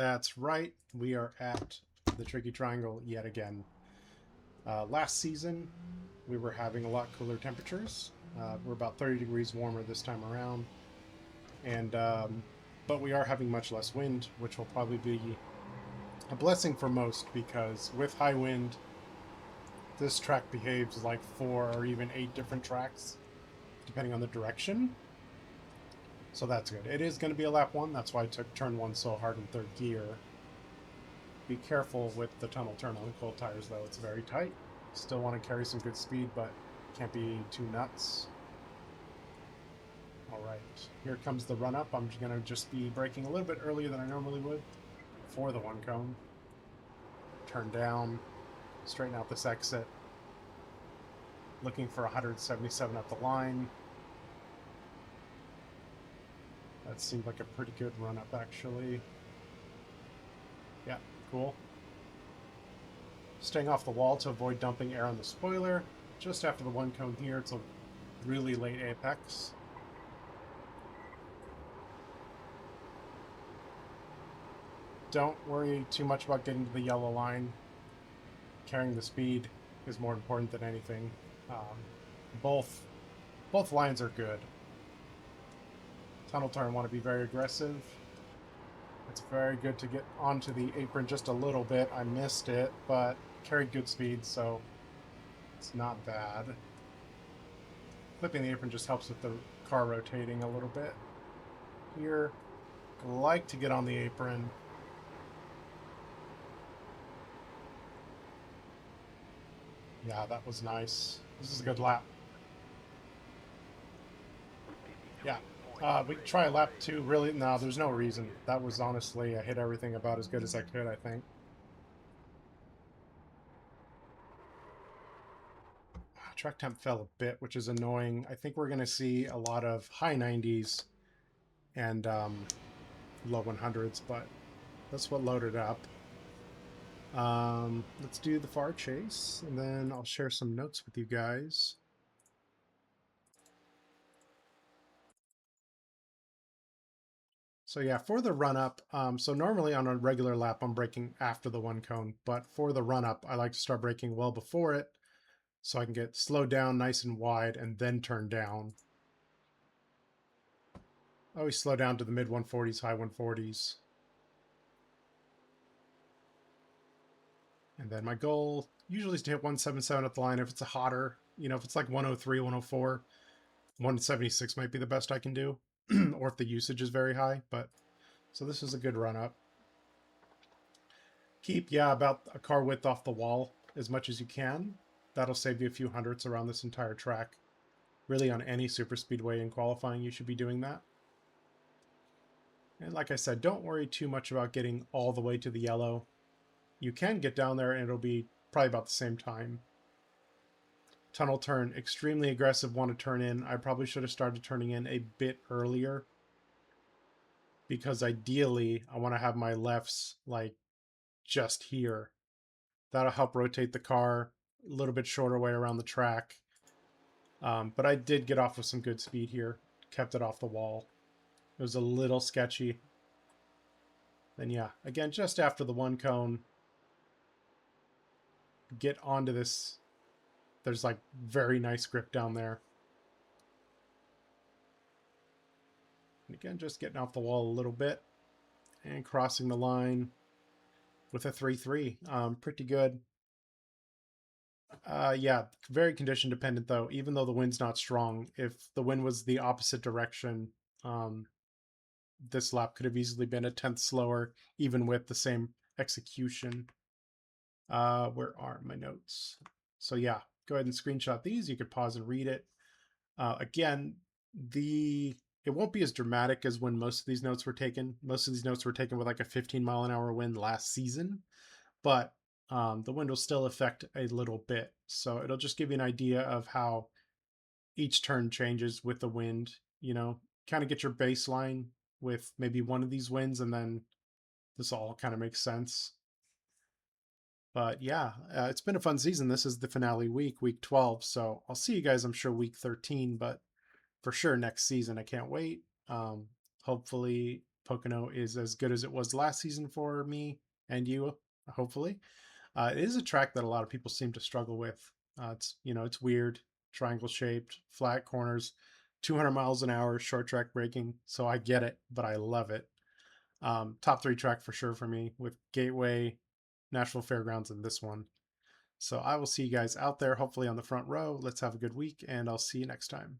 That's right. We are at the Tricky Triangle yet again. Last season, we were having a lot cooler temperatures. We're about 30 degrees warmer this time around, and but we are having much less wind, which will probably be a blessing for most because with high wind, this track behaves like 4 or even 8 different tracks, depending on the direction. So that's good. It is going to be a lap one. That's why I took turn one so hard in third gear. Be careful with the tunnel turn on the cold tires, though. It's very tight. Still want to carry some good speed, but can't be too nuts. All right, here comes the run up. I'm going to just be braking a little bit earlier than I normally would for the one cone. Turn down, straighten out this exit. Looking for 177 up the line. That seemed like a pretty good run up, actually. Yeah, cool. Staying off the wall to avoid dumping air on the spoiler. Just after the one cone here, it's a really late apex. Don't worry too much about getting to the yellow line. Carrying the speed is more important than anything. Both lines are good. Tunnel turn, want to be very aggressive. It's very good to get onto the apron just a little bit. I missed it, but carried good speed, so it's not bad. Flipping the apron just helps with the car rotating a little bit. Here, I like to get on the apron. Yeah, that was nice. This is a good lap. Yeah. We can try lap 2. Really? No, there's no reason. That was honestly, I hit everything about as good as I could, I think. Track temp fell a bit, which is annoying. I think we're going to see a lot of high 90s and low 100s, but that's what loaded up. Let's do the far chase, and then I'll share some notes with you guys. So yeah, for the run-up, so normally on a regular lap, I'm braking after the one cone, but for the run-up, I like to start braking well before it, so I can get slowed down nice and wide and then turn down. I always slow down to the mid 140s, high 140s. And then my goal usually is to hit 177 at the line if it's a hotter, if it's like 103, 104, 176 might be the best I can do, or if the usage is very high, but so this is a good run up. Keep, about a car width off the wall as much as you can. That'll save you a few hundredths around this entire track. Really, on any super speedway in qualifying, you should be doing that. And like I said, don't worry too much about getting all the way to the yellow. You can get down there and it'll be probably about the same time. Tunnel turn, extremely aggressive, want to turn in. I probably should have started turning in a bit earlier because ideally I want to have my lefts like just here. That'll help rotate the car a little bit shorter way around the track. But I did get off with some good speed here. Kept it off the wall. It was a little sketchy. Then yeah, again, just after the one cone, get onto this. There's like very nice grip down there. And again, just getting off the wall a little bit and crossing the line with a 3-3. Pretty good. Yeah, very condition dependent though. Even though the wind's not strong, if the wind was the opposite direction, this lap could have easily been a 10th slower, even with the same execution. Where are my notes? So yeah, go ahead and screenshot these. You could pause and read it. Again, it won't be as dramatic as when most of these notes were taken. Most of these notes were taken with like a 15-mile-an-hour wind last season, but the wind will still affect a little bit. So it'll just give you an idea of how each turn changes with the wind, kind of get your baseline with maybe one of these winds, and then this all kind of makes sense. But yeah, it's been a fun season. This is the finale week 12. So I'll see you guys, I'm sure, week 13, but for sure next season. I can't wait. Hopefully Pocono is as good as it was last season for me and you, hopefully. It is a track that a lot of people seem to struggle with. It's, you know, it's weird, triangle shaped, flat corners, 200 miles an hour, short track braking. So I get it, but I love it. Top three track for sure for me with Gateway, National Fairgrounds, and this one. So I will see you guys out there, hopefully on the front row. Let's have a good week, and I'll see you next time.